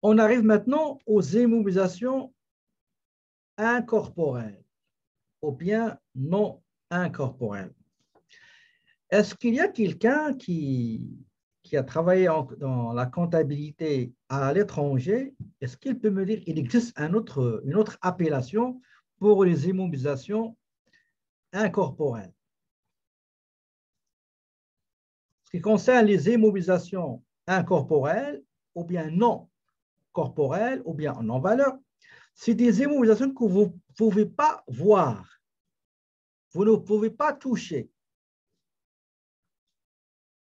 On arrive maintenant aux immobilisations incorporelles ou bien non incorporelles. Est-ce qu'il y a quelqu'un qui a travaillé dans la comptabilité à l'étranger? Est-ce qu'il peut me dire qu'il existe une autre appellation pour les immobilisations incorporelles? Ce qui concerne les immobilisations incorporelles ou bien non corporelles ou bien non valeur, c'est des immobilisations que vous ne pouvez pas voir. Vous ne pouvez pas toucher.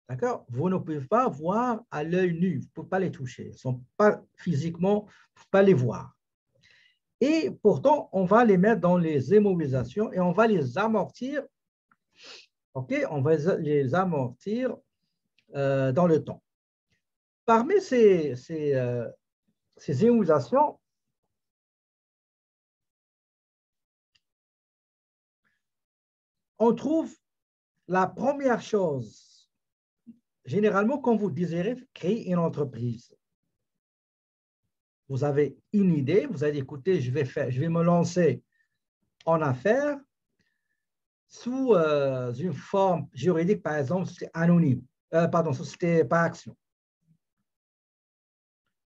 D'accord? Vous ne pouvez pas voir à l'œil nu. Vous ne pouvez pas les toucher. Ils ne sont pas physiquement, vous ne pouvez pas les voir. Et pourtant, on va les mettre dans les immobilisations et on va les amortir. OK? On va les amortir dans le temps. Parmi ces immobilisations, on trouve la première chose, généralement, quand vous désirez créer une entreprise, vous avez une idée, vous allez écouter, je vais me lancer en affaires sous une forme juridique, par exemple, c'est anonyme, pardon, société par action.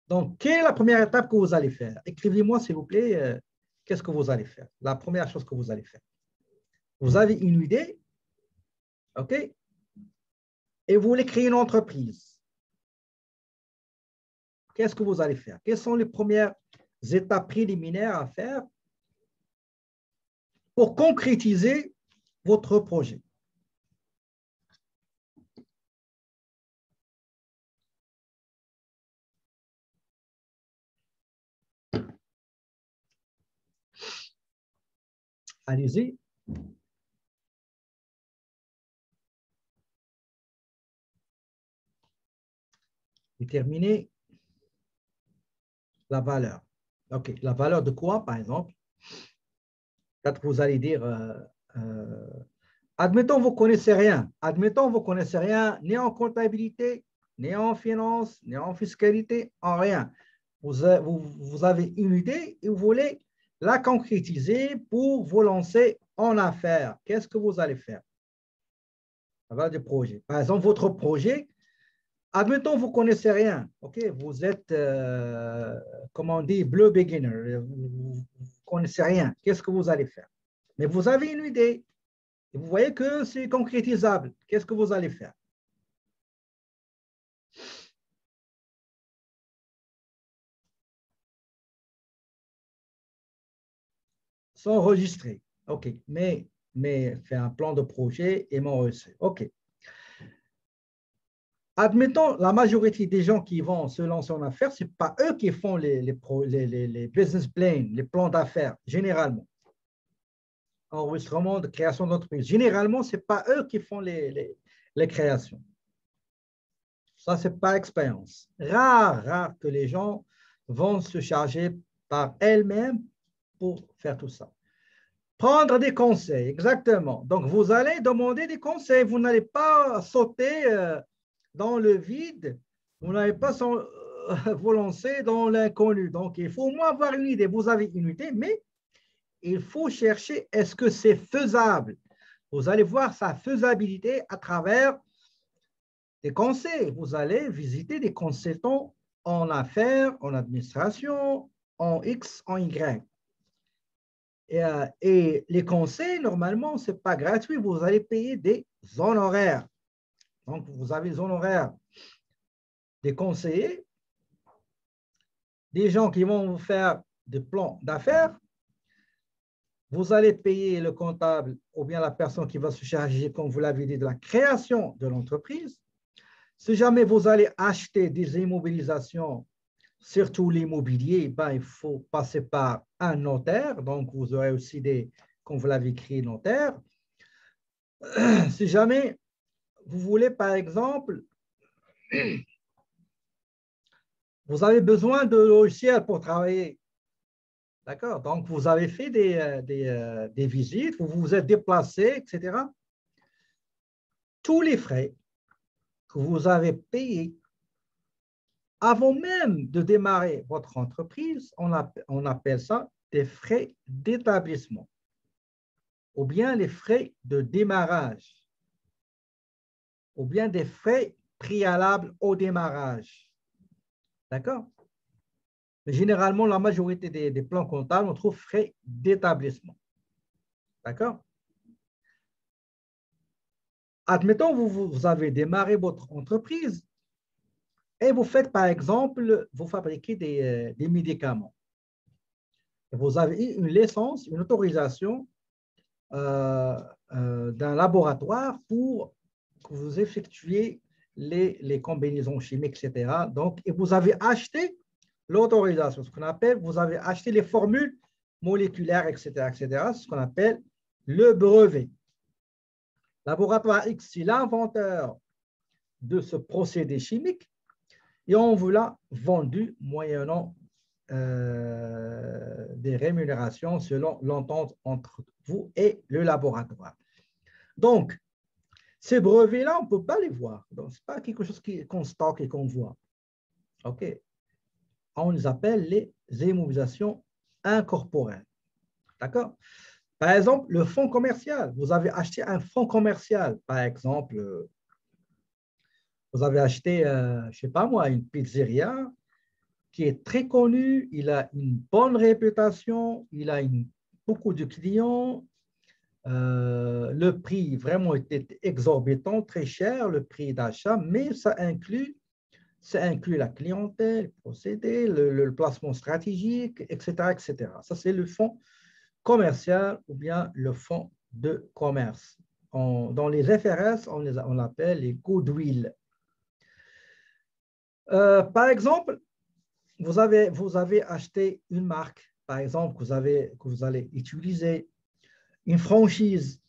Donc, quelle est la première étape que vous allez faire? Écrivez-moi, s'il vous plaît, qu'est-ce que vous allez faire? La première chose que vous allez faire. Vous avez une idée, OK? Et vous voulez créer une entreprise. Qu'est-ce que vous allez faire? Quelles sont les premières étapes préliminaires à faire pour concrétiser votre projet? Allez-y. Déterminer la valeur. OK. La valeur de quoi, par exemple? Peut-être que vous allez dire, admettons, vous ne connaissez rien. Admettons, vous ne connaissez rien ni en comptabilité, ni en finance, ni en fiscalité, en rien. Vous avez une idée et vous voulez la concrétiser pour vous lancer en affaires. Qu'est-ce que vous allez faire? La valeur du projet. Par exemple, votre projet, admettons, vous ne connaissez rien. OK? Vous êtes, comment on dit, bleu beginner. Vous ne connaissez rien. Qu'est-ce que vous allez faire? Mais vous avez une idée. Et vous voyez que c'est concrétisable. Qu'est-ce que vous allez faire? S'enregistrer. OK. Mais faire un plan de projet et m'enregistrer. OK. Admettons, la majorité des gens qui vont se lancer en affaires, ce n'est pas eux qui font les business plans, les plans d'affaires, généralement. Enregistrement de création d'entreprise. Généralement, ce n'est pas eux qui font les créations. Ça, c'est par expérience. Rare que les gens vont se charger par elles-mêmes pour faire tout ça. Prendre des conseils, exactement. Donc, vous allez demander des conseils. Vous n'allez pas sauter dans le vide. Vous n'allez pas vous lancer dans l'inconnu. Donc, il faut au moins avoir une idée. Vous avez une idée, mais il faut chercher est-ce que c'est faisable. Vous allez voir sa faisabilité à travers des conseils. Vous allez visiter des consultants en affaires, en administration, en X, en Y. Et les conseils, normalement, ce n'est pas gratuit. Vous allez payer des honoraires. Donc, vous avez des honoraires des conseillers, des gens qui vont vous faire des plans d'affaires. Vous allez payer le comptable ou bien la personne qui va se charger, comme vous l'avez dit, de la création de l'entreprise. Si jamais vous allez acheter des immobilisations, surtout l'immobilier, ben, il faut passer par un notaire. Donc, vous aurez aussi des, comme vous l'avez écrit, notaire. Si jamais vous voulez, par exemple, vous avez besoin de logiciels pour travailler. D'accord? Donc, vous avez fait des visites, vous vous êtes déplacé, etc. Tous les frais que vous avez payés Avant même de démarrer votre entreprise, on appelle ça des frais d'établissement ou bien les frais de démarrage ou bien des frais préalables au démarrage. D'accord? Mais généralement, la majorité des plans comptables, on trouve frais d'établissement. D'accord? Admettons, vous avez démarré votre entreprise et vous faites, par exemple, vous fabriquez des médicaments. Vous avez une licence, une autorisation euh, d'un laboratoire pour que vous effectuiez les combinaisons chimiques, etc. Donc, et vous avez acheté l'autorisation, ce qu'on appelle, vous avez acheté les formules moléculaires, etc., etc., ce qu'on appelle le brevet. Laboratoire X, c'est l'inventeur de ce procédé chimique et on vous l'a vendu moyennant des rémunérations selon l'entente entre vous et le laboratoire. Donc, ces brevets-là, on ne peut pas les voir. Donc, ce n'est pas quelque chose qu'on stocke et qu'on voit. OK. On les appelle les immobilisations incorporelles. D'accord? Par exemple, le fonds commercial. Vous avez acheté un fonds commercial. Par exemple, vous avez acheté, je ne sais pas moi, une pizzeria qui est très connue, il a une bonne réputation, il a beaucoup de clients. Le prix vraiment était exorbitant, très cher, le prix d'achat, mais ça inclut la clientèle, le procédé, le placement stratégique, etc., etc. Ça, c'est le fonds commercial ou bien le fonds de commerce. Dans les FRS, on l'appelle les goodwill. Par exemple, vous avez acheté une marque, par exemple, que vous allez utiliser, une franchise.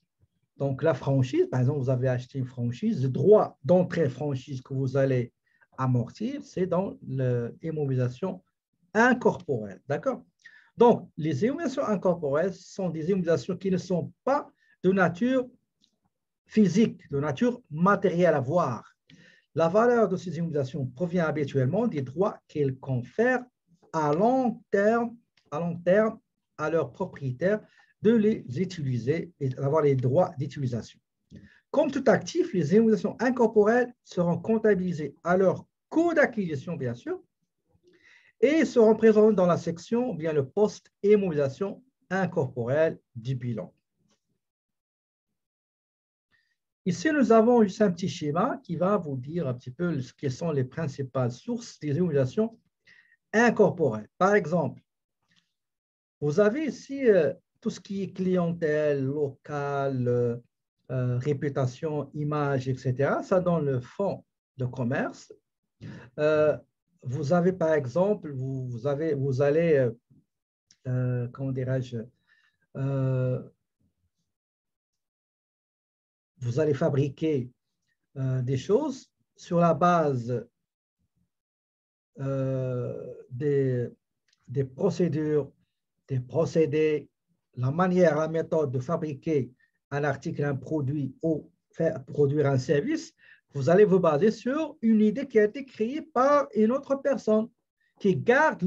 Donc, la franchise, par exemple, vous avez acheté une franchise, le droit d'entrée franchise que vous allez amortir, c'est dans l'immobilisation incorporelle. D'accord? Donc, les immobilisations incorporelles sont des immobilisations qui ne sont pas de nature physique, de nature matérielle à voir. La valeur de ces immobilisations provient habituellement des droits qu'elles confèrent à long terme à leurs propriétaires de les utiliser et d'avoir les droits d'utilisation. Comme tout actif, les immobilisations incorporelles seront comptabilisées à leur coût d'acquisition, bien sûr, et seront présentes dans la section, bien le poste immobilisation incorporelle du bilan. Ici, nous avons juste un petit schéma qui va vous dire un petit peu quelles sont les principales sources des immobilisations incorporelles. Par exemple, vous avez ici tout ce qui est clientèle, locale, réputation, image, etc. Ça dans le fonds de commerce. Vous avez, par exemple, vous allez, comment dirais-je, vous allez fabriquer des choses sur la base des procédures, des procédés, la manière, la méthode de fabriquer un article, un produit ou faire produire un service, vous allez vous baser sur une idée qui a été créée par une autre personne qui garde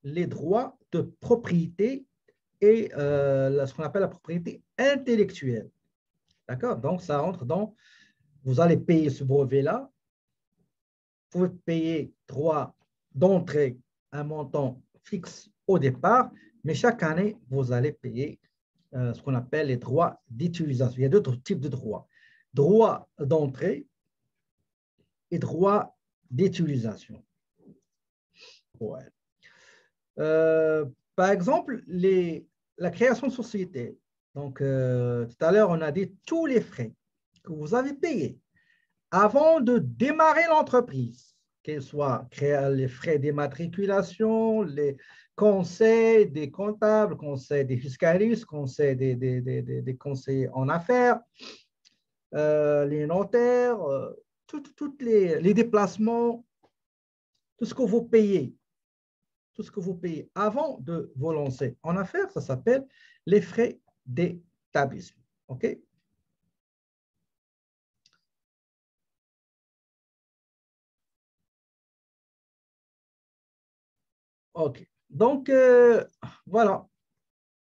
les droits de propriété et ce qu'on appelle la propriété intellectuelle. D'accord? Donc, ça entre dans, vous allez payer ce brevet-là, vous pouvez payer droit d'entrée un montant fixe au départ, mais chaque année, vous allez payer ce qu'on appelle les droits d'utilisation. Il y a d'autres types de droits. Droit d'entrée et droit d'utilisation. Ouais. Par exemple, la création de société. Donc, tout à l'heure, on a dit tous les frais que vous avez payés avant de démarrer l'entreprise, qu'ils soient les frais d'immatriculation, les conseils des comptables, conseils des fiscalistes, conseils des conseillers en affaires, les notaires, tous les déplacements, tout ce que vous payez. Tout ce que vous payez avant de vous lancer en affaires, ça s'appelle les frais d'établissement. OK? OK. Donc, voilà.